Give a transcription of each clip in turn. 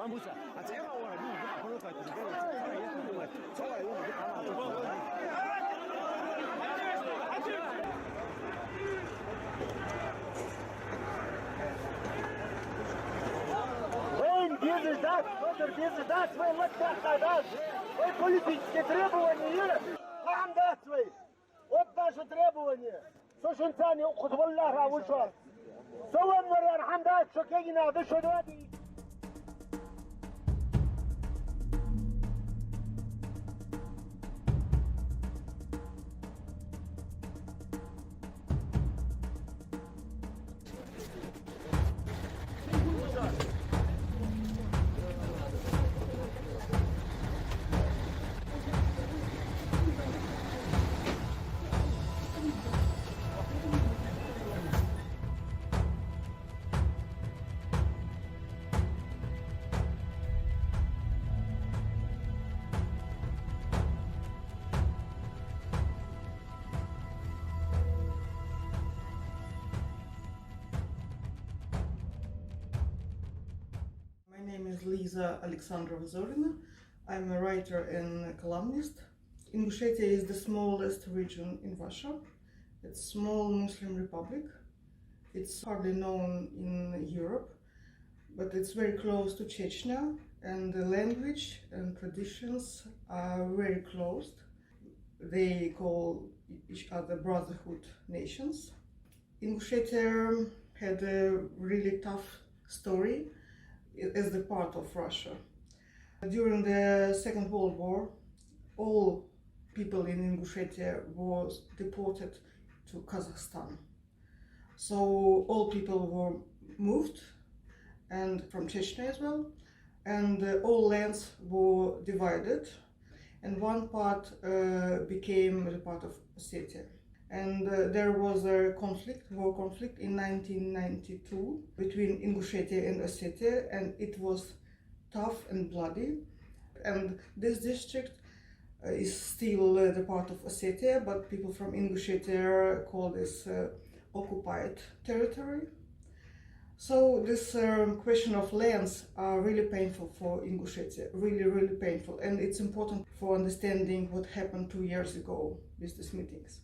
不是，这个我你不能说这个这也是我早晚有你干嘛做？Без дат, без дат свои вот так, свои политические требования, нам дат свои. Вот наши требования. Сошенцани худваллаха вышел. Сован вариан хамдат, что кегина вышел вади. My name is Elizaveta Alexandrova-Zorina. I'm a writer and a columnist. Ingushetia is the smallest region in Russia. It's a small Muslim republic. It's hardly known in Europe, but it's very close to Chechnya, and the language and traditions are very close. They call each other brotherhood nations. Ingushetia had a really tough story as the part of Russia. During the Second World War, all people in Ingushetia was deported to Kazakhstan. So all people were moved, and from Chechnya as well, and all lands were divided, and one part became the part of Ossetia. And there was a war conflict in 1992 between Ingushetia and Ossetia, and it was tough and bloody. And this district is still the part of Ossetia, but people from Ingushetia call this occupied territory. So this question of lands are really painful for Ingushetia, really painful. And it's important for understanding what happened 2 years ago with these meetings.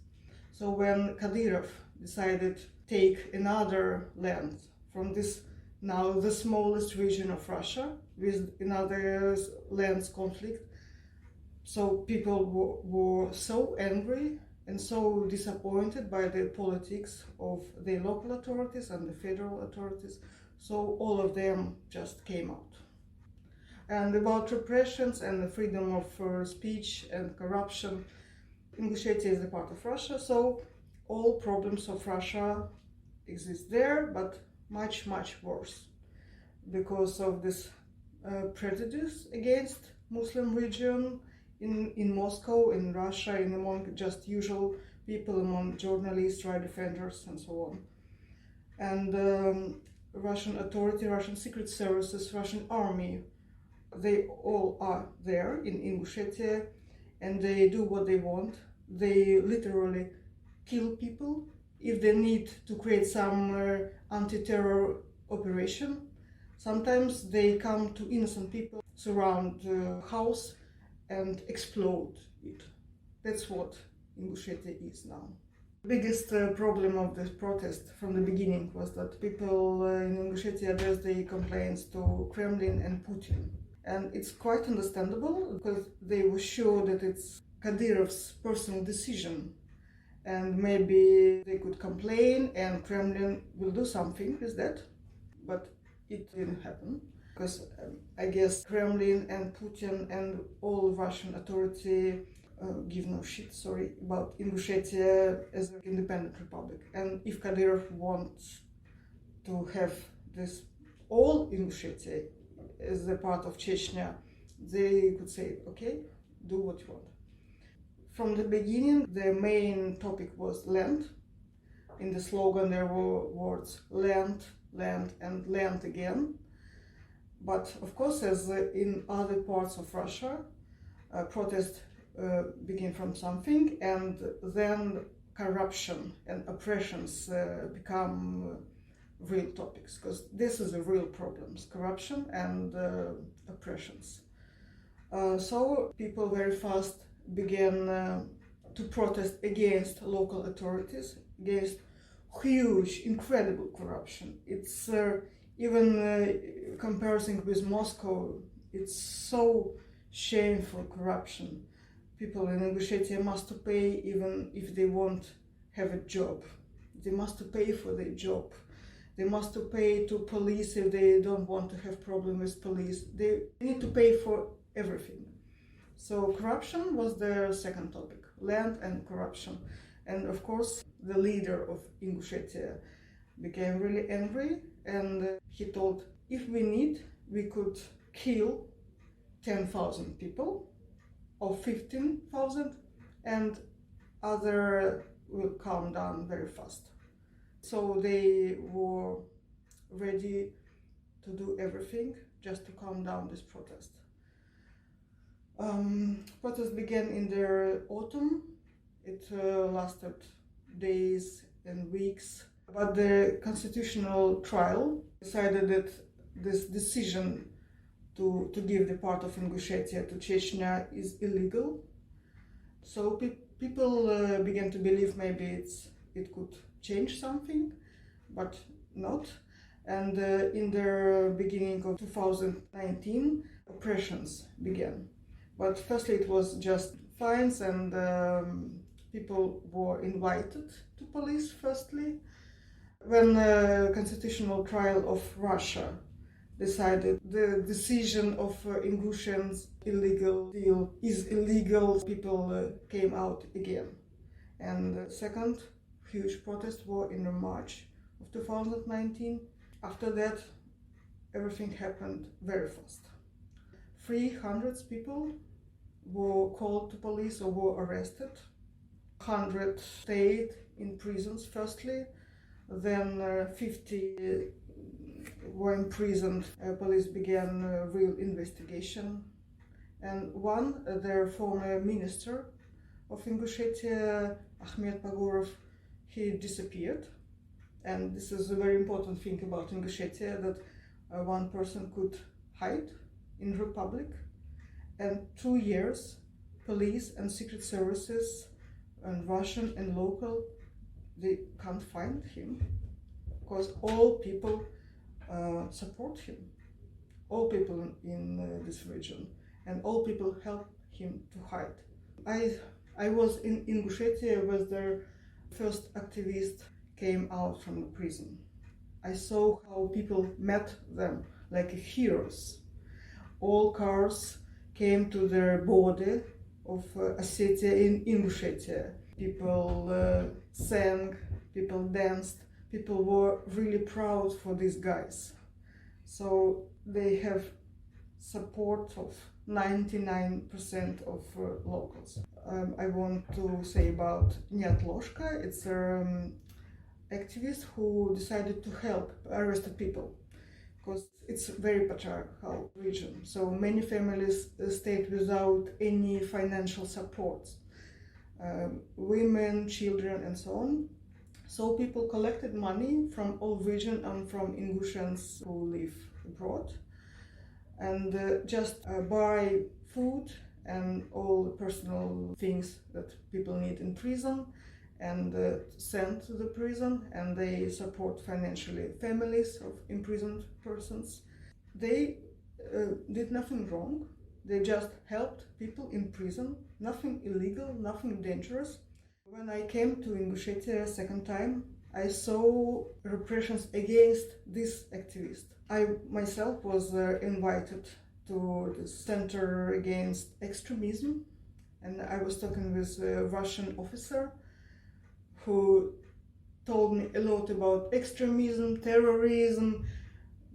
So when Kadyrov decided to take another land from this now the smallest region of Russia with another lands conflict, so people were so angry and so disappointed by the politics of the local authorities and the federal authorities, so all of them just came out. And about repressions and the freedom of speech and corruption, Ingushetia is a part of Russia, so all problems of Russia exist there, but much worse because of this prejudice against Muslim region in Moscow, in Russia, and among just usual people, among journalists, right defenders, and so on. And Russian authority, Russian secret services, Russian army, they all are there in Ingushetia, and they do what they want. They literally kill people if they need to create some anti-terror operation. Sometimes they come to innocent people, surround the house and explode it. That's what Ingushetia is now. The biggest problem of this protest from the beginning was that people in Ingushetia addressed their complaints to Kremlin and Putin. And it's quite understandable because they were sure that it's Kadyrov's personal decision, and maybe they could complain and Kremlin will do something with that, but it didn't happen because I guess Kremlin and Putin and all Russian authority give no shit, about Ingushetia as an independent republic. And if Kadyrov wants to have this all Ingushetia as a part of Chechnya, they could say, okay, do what you want. From the beginning, the main topic was land. In the slogan, there were words land, land, and land again. But of course, as in other parts of Russia, protest began from something, and then corruption and oppressions become real topics, because this is the real problems, corruption and oppressions. So people very fast began to protest against local authorities, against huge, incredible corruption. It's even comparison with Moscow, it's so shameful corruption. People in Ingushetia must pay even if they won't have a job. They must pay for their job. They must pay to police if they don't want to have problem with police. They need to pay for everything. So corruption was their second topic, land and corruption. And of course, the leader of Ingushetia became really angry, and he told, if we need, we could kill 10,000 people or 15,000, and other will calm down very fast. So they were ready to do everything just to calm down this protest. Protest began in the autumn. It lasted days and weeks. But the constitutional trial decided that this decision to give the part of Ingushetia to Chechnya is illegal. So people began to believe maybe it could change something, but not. And in the beginning of 2019, oppressions began. But firstly, it was just fines, and people were invited to police firstly. When the constitutional trial of Russia decided the decision of Ingusjiens illegal deal is illegal, people came out again. And the second huge protest was in March of 2019. After that, everything happened very fast. 300 people were called to police or were arrested. 100 stayed in prisons firstly, then 50 were imprisoned. Police began a real investigation, and one, their former minister of Ingushetia, Magomed Abubakarov, he disappeared. And this is a very important thing about Ingushetia, that one person could hide in republic, and 2 years police and secret services and Russian and local, they can't find him, because all people support him, all people in this region, and all people help him to hide. I was in Ingushetia when the first activist came out from the prison. I saw how people met them like heroes. All cars came to the border of Ossetia in Ingushetia. People sang, people danced, people were really proud for these guys. So they have support of 99% of locals. I want to say about Nyatloshka. It's an activist who decided to help arrested people, because it's a very patriarchal region. So many families stayed without any financial support. Women, children, and so on. So people collected money from all region and from Ingusjiens who live abroad, and just buy food and all the personal things that people need in prison, and send to the prison, and they support financially families of imprisoned persons. They did nothing wrong. They just helped people in prison, nothing illegal, nothing dangerous. When I came to Ingushetia second time, I saw repressions against this activist. I myself was invited to the Center Against Extremism, and I was talking with a Russian officer who told me a lot about extremism, terrorism,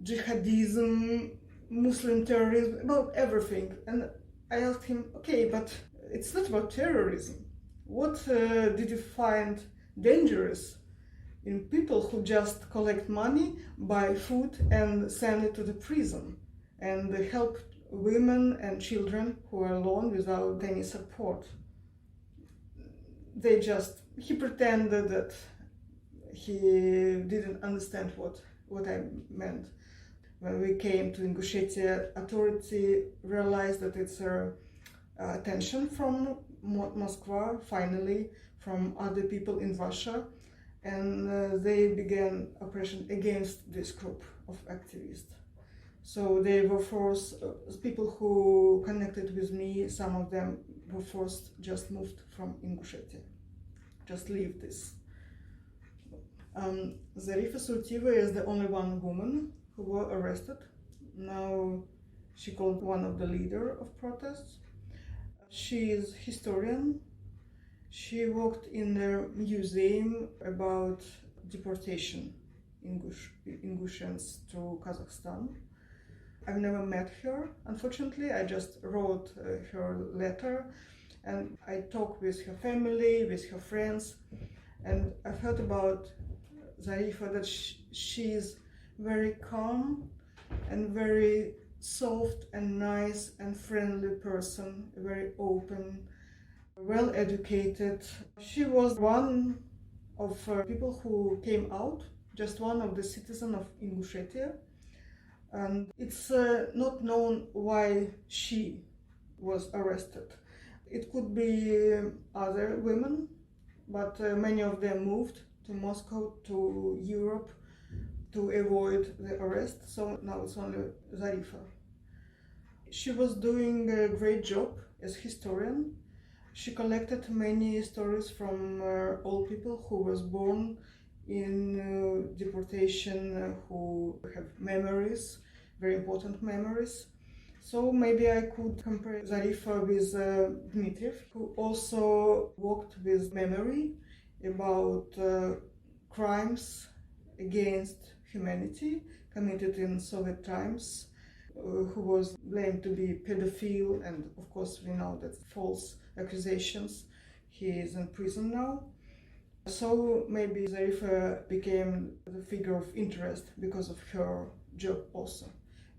jihadism, Muslim terrorism, about everything. And I asked him, okay, but it's not about terrorism. What did you find dangerous in people who just collect money, buy food, and send it to the prison, and help women and children who are alone without any support? He pretended that he didn't understand what what I meant. When we came to Ingushetia, authority realized that it's attention from Moscow, finally, from other people in Russia, and they began oppression against this group of activists. So they were forced, people who connected with me, some of them were forced, just moved from Ingushetia, just leave this. Zarifa Sultiva is the only one woman who were arrested. Now she called one of the leader of protests. She is historian. She worked in a museum about deportation Ingusjiens to Kazakhstan. I've never met her, unfortunately. I just wrote her letter, and I talked with her family, with her friends, and I've heard about Zarifa that she is very calm and very soft and nice and friendly person, very open, well educated. She was one of people who came out, just one of the citizens of Ingushetia. And it's not known why she was arrested. It could be other women, but many of them moved to Moscow, to Europe, to avoid the arrest. So now it's only Zarifa. She was doing a great job as historian. She collected many stories from old people who was born in deportation, who have memories, very important memories. So maybe I could compare Zarifa with Dmitriev, who also worked with memory about crimes against humanity committed in Soviet times, who was blamed to be pedophile, and of course we know that false accusations. He is in prison now. So maybe Zarifa became the figure of interest because of her job also.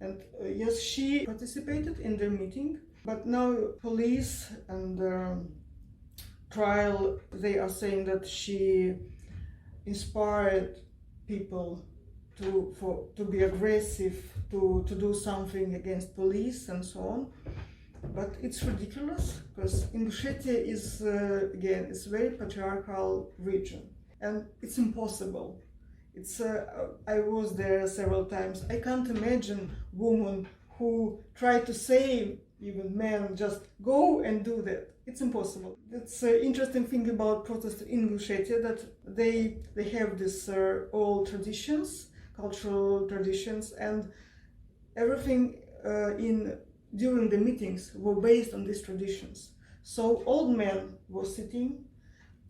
And yes, she participated in the meeting, but now police and trial, they are saying that she inspired people to be aggressive, to do something against police and so on. But it's ridiculous, because Ingushetia is, again, it's a very patriarchal region, and it's impossible. I was there several times. I can't imagine women who try to save even men, just go and do that. It's impossible. That's an interesting thing about protests in Ingushetia, that they have these old traditions, cultural traditions, and everything during the meetings were based on these traditions. So old men were sitting,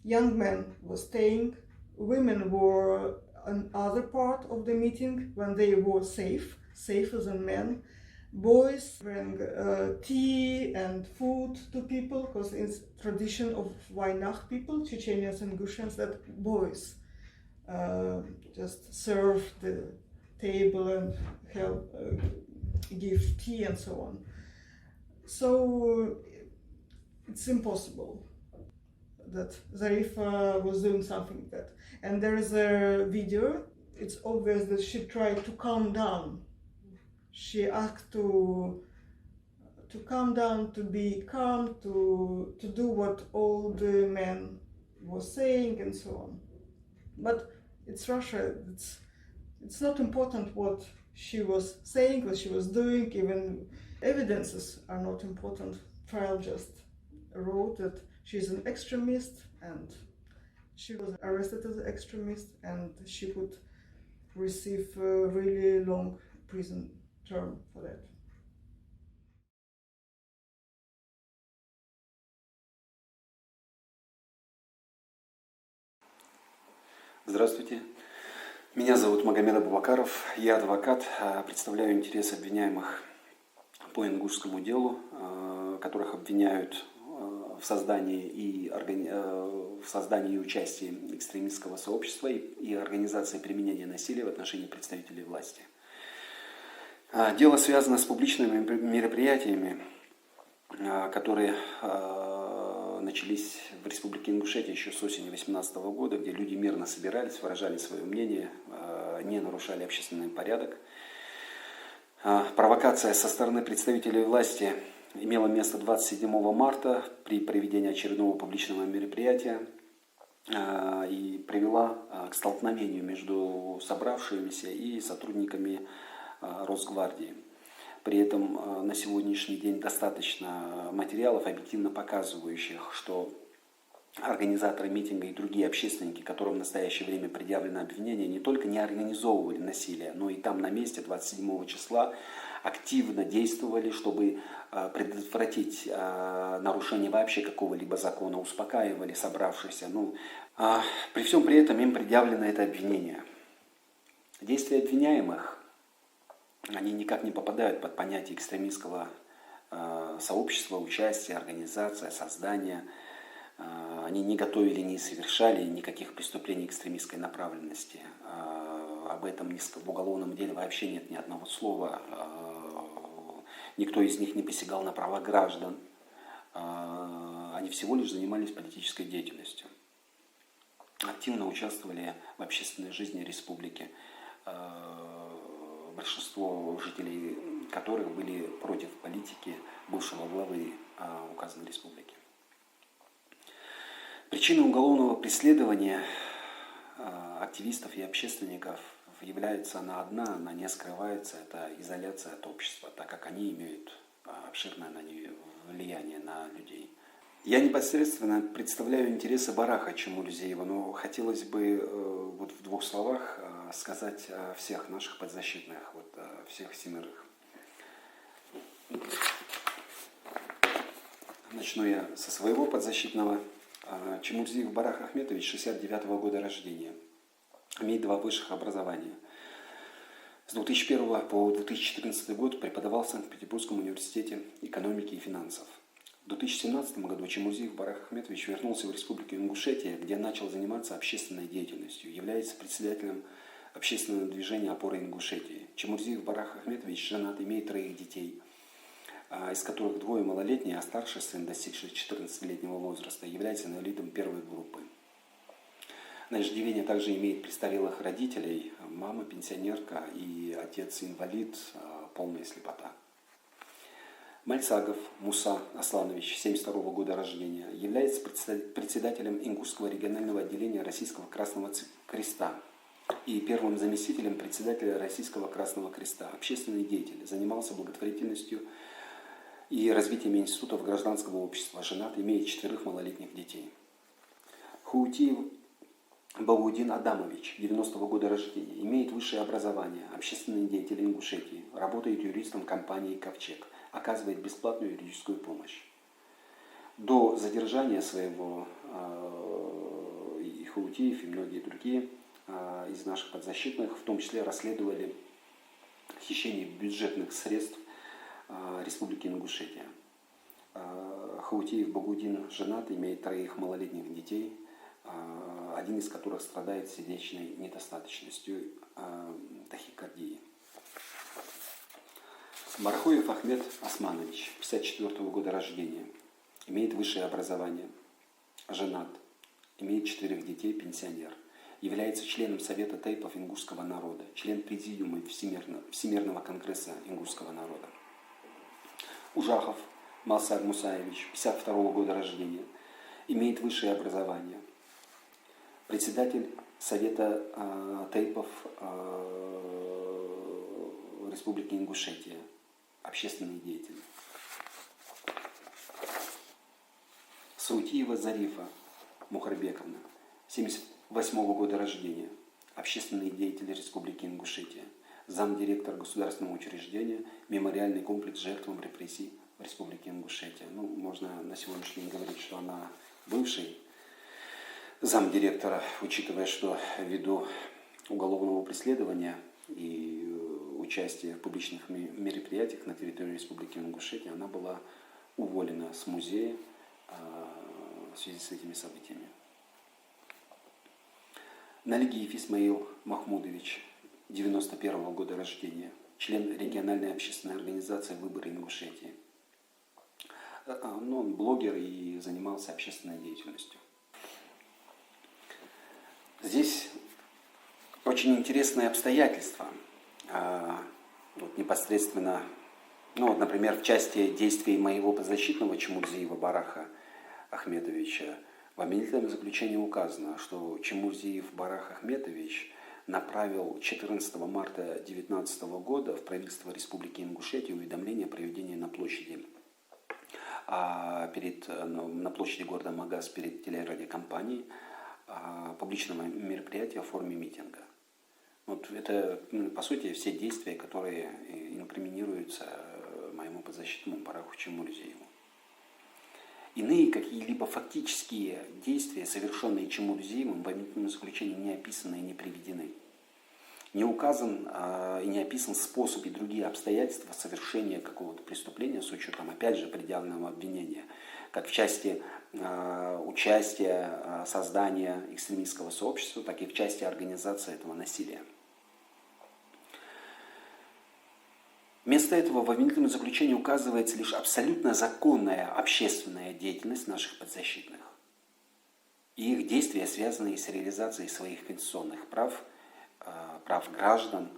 young men were staying, women were on other part of the meeting when they were safer than men. Boys bring tea and food to people, because it's tradition of Vaynakh people, Chechenians and Ingusjiens, that boys just serve the table and help give tea and so on. So it's impossible that Zarifa was doing something like that. And there is a video. It's obvious that she tried to calm down. She asked to calm down, to be calm, to do what all the men were saying and so on. But it's Russia. It's not important what she was saying, what she was doing. Even evidences are not important. Trial just wrote that she's an extremist, and she was arrested as an extremist, and she could receive a really long prison term for that. Здравствуйте. Меня зовут Магомед Абубакаров. Я адвокат, представляю интересы обвиняемых по ингушскому делу, которых обвиняют в создании и участии экстремистского сообщества и организации применения насилия в отношении представителей власти. Дело связано с публичными мероприятиями, которые начались в Республике Ингушетия еще с осени 2018 года, где люди мирно собирались, выражали свое мнение, не нарушали общественный порядок. Провокация со стороны представителей власти имела место 27 марта при проведении очередного публичного мероприятия и привела к столкновению между собравшимися и сотрудниками Росгвардии. При этом на сегодняшний день достаточно материалов, объективно показывающих, что организаторы митинга и другие общественники, которым в настоящее время предъявлено обвинение, не только не организовывали насилие, но и там на месте 27 числа активно действовали, чтобы предотвратить нарушение вообще какого-либо закона, успокаивали собравшихся. При всем при этом им предъявлено это обвинение. Действия обвиняемых, они никак не попадают под понятие экстремистского сообщества, участия, организация, создания. Они не готовили, не совершали никаких преступлений экстремистской направленности. Об этом в уголовном деле вообще нет ни одного слова. Никто из них не посягал на права граждан. Они всего лишь занимались политической деятельностью. Активно участвовали в общественной жизни республики. Большинство жителей которых были против политики бывшего главы указанной республики. Причиной уголовного преследования активистов и общественников является она не скрывается, это изоляция от общества, так как они имеют обширное влияние на людей. Я непосредственно представляю интересы Бараха Чемурзиева, но хотелось бы вот в двух словах сказать о всех наших подзащитных, всех 7. Начну я со своего подзащитного. Чемурзиев Барах Ахметович, 69-го года рождения, имеет 2 высших образования. С 2001 по 2014 год преподавал в Санкт-Петербургском университете экономики и финансов. В 2017 году Чемурзиев Барах Ахметович вернулся в республику Ингушетия, где начал заниматься общественной деятельностью, является председателем общественного движения «Опора Ингушетии». Чемурзиев Барах Ахметович женат, имеет 3 детей, из которых 2 малолетние, а старший сын, достигший 14-летнего возраста, является инвалидом 1 группы. На иждивение также имеет престарелых родителей, мама пенсионерка и отец инвалид, полная слепота. Мальцагов Муса Асланович, 72 года рождения, является председателем Ингушского регионального отделения Российского Красного Креста и первым заместителем председателя Российского Красного Креста. Общественный деятель, занимался благотворительностью и развитием институтов гражданского общества. Женат, имеет 4 малолетних детей. Хуутиев Баудин Адамович, 90-го года рождения, имеет высшее образование, общественный деятель Ингушетии, работает юристом компании «Ковчег», оказывает бесплатную юридическую помощь. До задержания своего и Хуутиев, и многие другие из наших подзащитных, в том числе расследовали хищение бюджетных средств Республики Ингушетия. Хуутиев Багудин женат, имеет 3 малолетних детей, один из которых страдает сердечной недостаточностью, тахикардией. Мархоев Ахмед Османович, 54 года рождения, имеет высшее образование, женат, имеет 4 детей, пенсионер, является членом Совета тейпов ингушского народа, член президиума Всемирного конгресса ингушского народа. Ужахов Малсар Мусаевич, 52 года рождения, имеет высшее образование, председатель Совета тейпов Республики Ингушетия, общественный деятель. Саутиева Зарифа Мухарбековна, 78 года рождения, общественный деятель Республики Ингушетия, замдиректора государственного учреждения «Мемориальный комплекс жертвам репрессий в Республике Ингушетия». Можно на сегодняшний день говорить, что она бывший замдиректора, учитывая, что ввиду уголовного преследования и участия в публичных мероприятиях на территории Республики Ингушетия она была уволена с музея в связи с этими событиями. Налигиев Исмаил Махмудович, 91 года рождения, член региональной общественной организации «Выборы Ингушетии». Он блогер и занимался общественной деятельностью. Здесь очень интересные обстоятельства. Вот непосредственно, ну, вот, например, в части действий моего подзащитного Чемурзиева Бараха Ахметовича в обвинительном заключении указано, что Чемурзиев Барах Ахметович направил 14 марта 2019 года в правительство Республики Ингушетия уведомление о проведении на площади города Магаз перед телерадиокомпанией публичного мероприятия в форме митинга. Вот это, по сути, все действия, которые инкриминируются моему подзащитному Бараху Чемурзиеву. Иные какие-либо фактические действия, совершенные Чемурзиевым, в обвинительном заключении не описаны и не приведены. Не указан и не описан способ и другие обстоятельства совершения какого-то преступления с учетом, опять же, предъявленного обвинения, как в части участия, создания экстремистского сообщества, так и в части организации этого насилия. Вместо этого в обвинительном заключении указывается лишь абсолютно законная общественная деятельность наших подзащитных и их действия, связанные с реализацией своих конституционных прав, прав граждан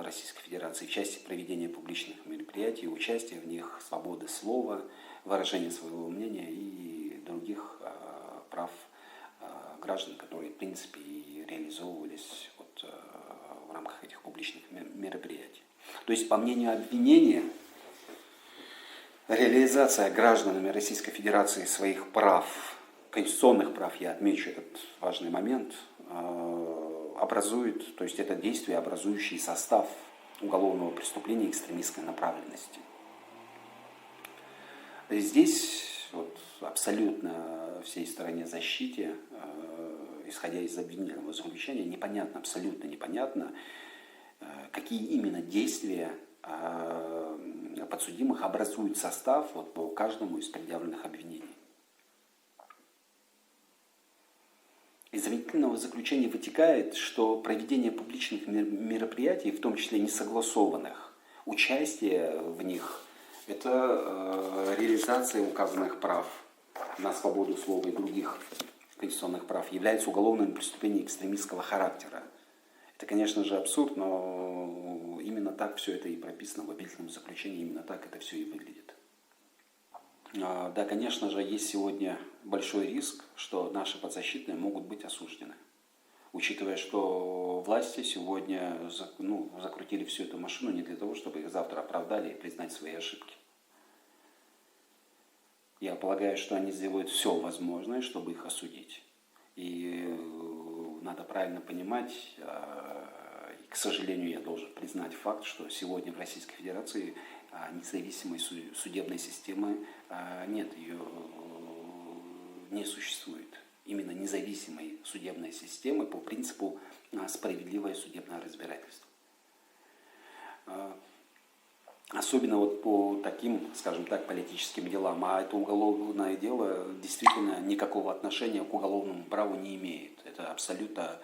Российской Федерации в части проведения публичных мероприятий, участия в них, свободы слова, выражения своего мнения и других прав граждан, которые, в принципе, и реализовывались в рамках этих публичных мероприятий. То есть, по мнению обвинения, реализация гражданами Российской Федерации своих прав, конституционных прав, я отмечу этот важный момент, образует, то есть это действие, образующее состав уголовного преступления экстремистской направленности. Здесь вот, абсолютно всей стороне защиты, исходя из обвинительного заключения, непонятно, абсолютно непонятно, какие именно действия подсудимых образуют состав вот, по каждому из предъявленных обвинений. Из обвинительного заключения вытекает, что проведение публичных мероприятий, в том числе несогласованных, участие в них – это реализация указанных прав на свободу слова и других конституционных прав, является уголовным преступлением экстремистского характера. Это, конечно же, абсурд, но именно так все это и прописано в обвинительном заключении, именно так это все и выглядит. Да, конечно же, есть сегодня большой риск, что наши подзащитные могут быть осуждены. Учитывая, что власти сегодня закрутили всю эту машину не для того, чтобы их завтра оправдали и признать свои ошибки. Я полагаю, что они сделают все возможное, чтобы их осудить. И надо правильно понимать, и, к сожалению, я должен признать факт, что сегодня в Российской Федерации независимой судебной системы нет, ее не существует. Именно независимой судебной системы по принципу справедливое судебное разбирательство. Особенно вот по таким, скажем так, политическим делам. А это уголовное дело действительно никакого отношения к уголовному праву не имеет. Это абсолютно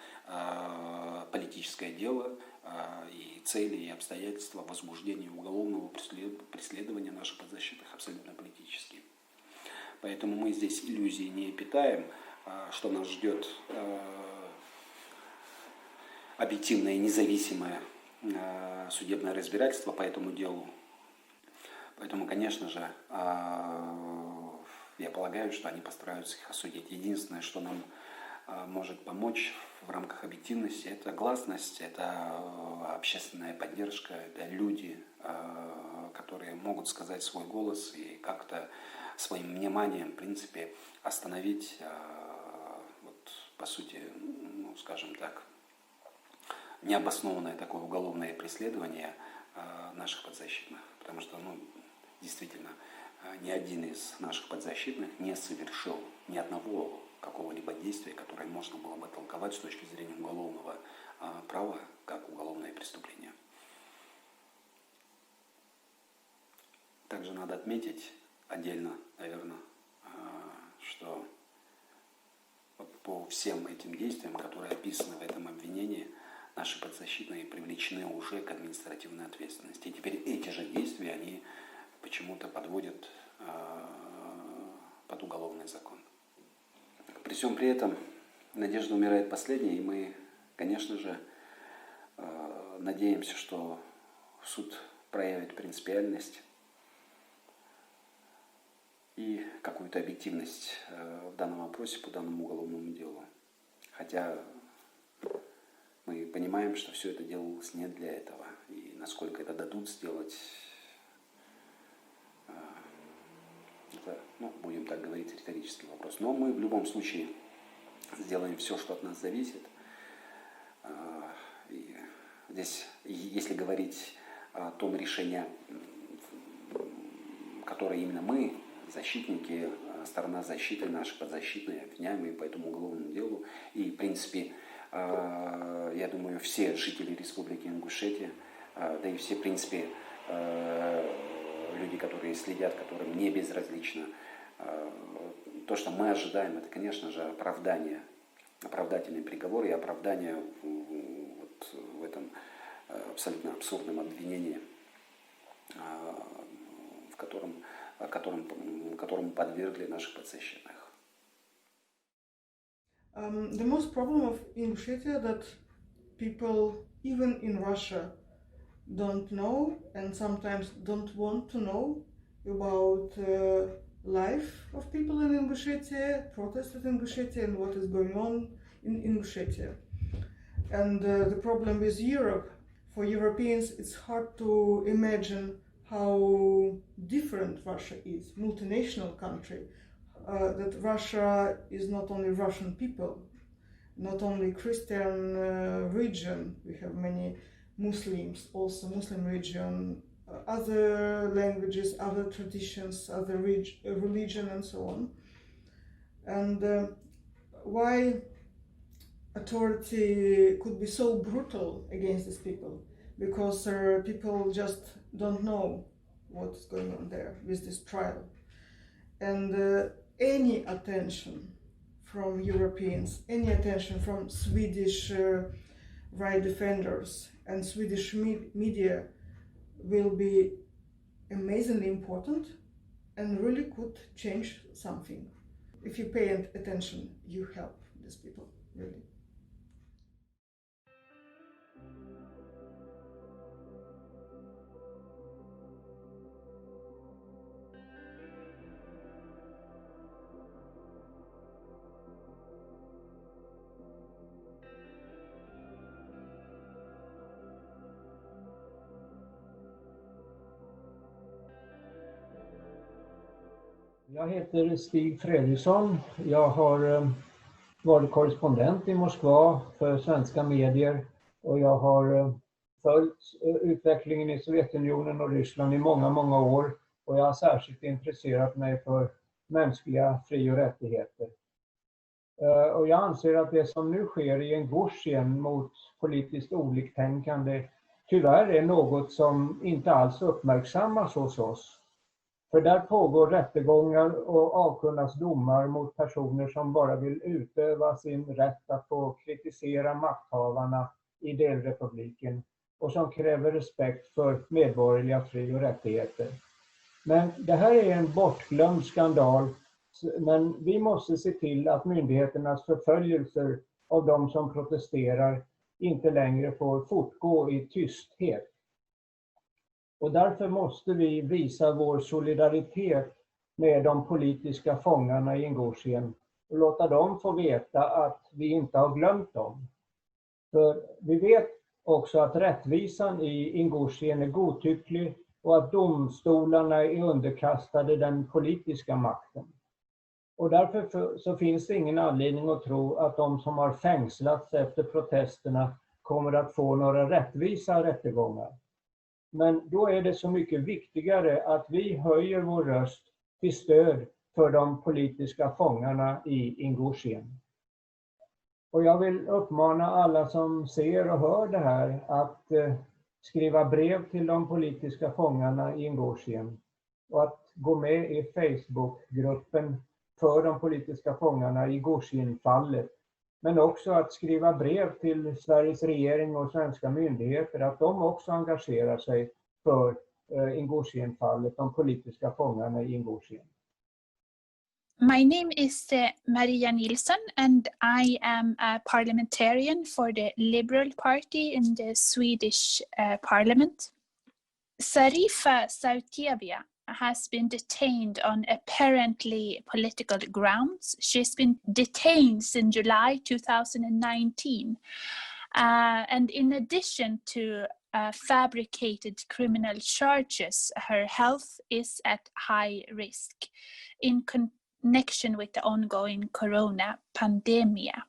политическое дело, и цели, и обстоятельства возбуждения уголовного преследования наших подзащитных абсолютно политические. Поэтому мы здесь иллюзий не питаем, что нас ждет объективное и независимое судебное разбирательство по этому делу. Поэтому, конечно же, я полагаю, что они постараются их осудить. Единственное, что нам может помочь в рамках объективности, это гласность, это общественная поддержка, это люди, которые могут сказать свой голос и как-то своим вниманием, в принципе, остановить, вот, по сути, скажем так, необоснованное такое уголовное преследование наших подзащитных. Потому что, действительно, ни один из наших подзащитных не совершил ни одного какого-либо действия, которое можно было бы толковать с точки зрения уголовного права как уголовное преступление. Также надо отметить отдельно, наверное, что по всем этим действиям, которые описаны в этом обвинении, наши подзащитные привлечены уже к административной ответственности. И теперь эти же действия, они почему-то подводят под уголовный закон. При всем при этом надежда умирает последней, и мы, конечно же, Надеемся, что суд проявит принципиальность и какую-то объективность в данном вопросе по данному уголовному делу. Хотя мы понимаем, что все это делалось не для этого. И насколько это дадут сделать, это, будем так говорить, риторический вопрос. Но мы в любом случае сделаем все, что от нас зависит. И здесь, если говорить о том решении, которое именно мы, защитники, сторона защиты, наши подзащитные, обвиняемые по этому уголовному делу, и, в принципе, я думаю, все жители Республики Ингушетия, да и все, в принципе, люди, которые следят, которым не безразлично, то, что мы ожидаем, это, конечно же, оправдательный приговор и оправдание вот в этом абсолютно абсурдном обвинении, которому подвергли наших подзащитных. The most problem of Ingushetia that people, even in Russia, don't know and sometimes don't want to know about life of people in Ingushetia, protests in Ingushetia, and what is going on in Ingushetia. And the problem with Europe, for Europeans, it's hard to imagine how different Russia is, multinational country. That Russia is not only Russian people, not only Christian region, we have many Muslims, also Muslim region, other languages, other traditions, other religion and so on. And why authority could be so brutal against these people? Because people just don't know what's going on there with this trial. And any attention from Europeans, any attention from Swedish right defenders and Swedish media will be amazingly important and really could change something. If you pay attention, you help these people, really. Jag heter Stig Fredriksson. Jag har varit korrespondent i Moskva för svenska medier och jag har följt utvecklingen i Sovjetunionen och Ryssland i många år och jag har särskilt intresserat mig för mänskliga fri- och rättigheter. Och jag anser att det som nu sker i Ingusjien mot politiskt oliktänkande tyvärr är något som inte alls uppmärksammas hos oss. För där pågår rättegångar och avkunnas domar mot personer som bara vill utöva sin rätt att få kritisera makthavarna i delrepubliken och som kräver respekt för medborgerliga fri- och rättigheter. Men det här är en bortglömd skandal, men vi måste se till att myndigheternas förföljelser av de som protesterar inte längre får fortgå i tysthet. Och därför måste vi visa vår solidaritet med de politiska fångarna i Ingusjien och låta dem få veta att vi inte har glömt dem. För vi vet också att rättvisan i Ingusjien är godtycklig och att domstolarna är underkastade den politiska makten. Och därför så finns det ingen anledning att tro att de som har fängslats efter protesterna kommer att få några rättvisa rättegångar. Men då är det så mycket viktigare att vi höjer vår röst till stöd för de politiska fångarna i Ingusjien. Och jag vill uppmana alla som ser och hör det här att skriva brev till de politiska fångarna i Ingusjien och att gå med i Facebookgruppen för de politiska fångarna i Ingusjienfallet. Men också att skriva brev till Sveriges regering och svenska myndigheter att de också engagerar sig för Ingusjienfallet, de politiska fångarna i Ingusjien. My name is Maria Nilsson, and I am a parliamentarian for the Liberal Party in the Swedish Parliament. Zarifa Sautievia has been detained on apparently political grounds. She's been detained since July 2019. And in addition to fabricated criminal charges, her health is at high risk in connection with the ongoing corona pandemia.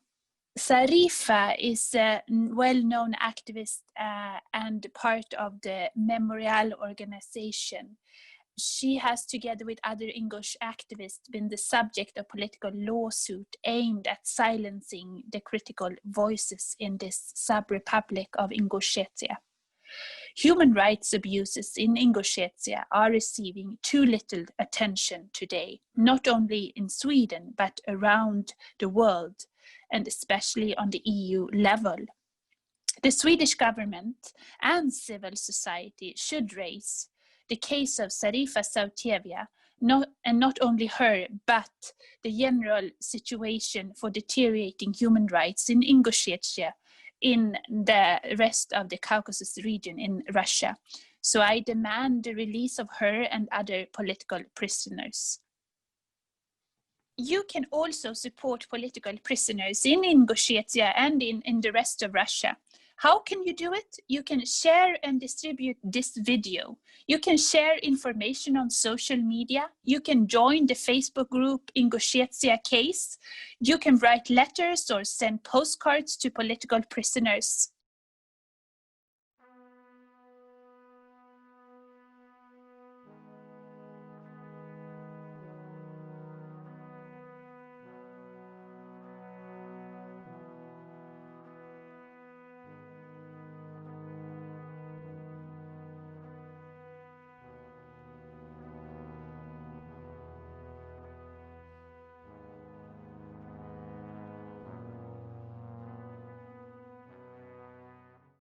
Zarifa is a well-known activist and part of the Memorial organization. She has, together with other Ingush activists, been the subject of political lawsuit aimed at silencing the critical voices in this sub-republic of Ingusjetia. Human rights abuses in Ingusjetia are receiving too little attention today, not only in Sweden, but around the world, and especially on the EU level. The Swedish government and civil society should raise the case of Zarifa Sautievia, and not only her, but the general situation for deteriorating human rights in Ingusjetia, in the rest of the Caucasus region in Russia. So I demand the release of her and other political prisoners. You can also support political prisoners in Ingusjetia and in the rest of Russia. How can you do it? You can share and distribute this video. You can share information on social media. You can join the Facebook group Ingusjetia Case. You can write letters or send postcards to political prisoners.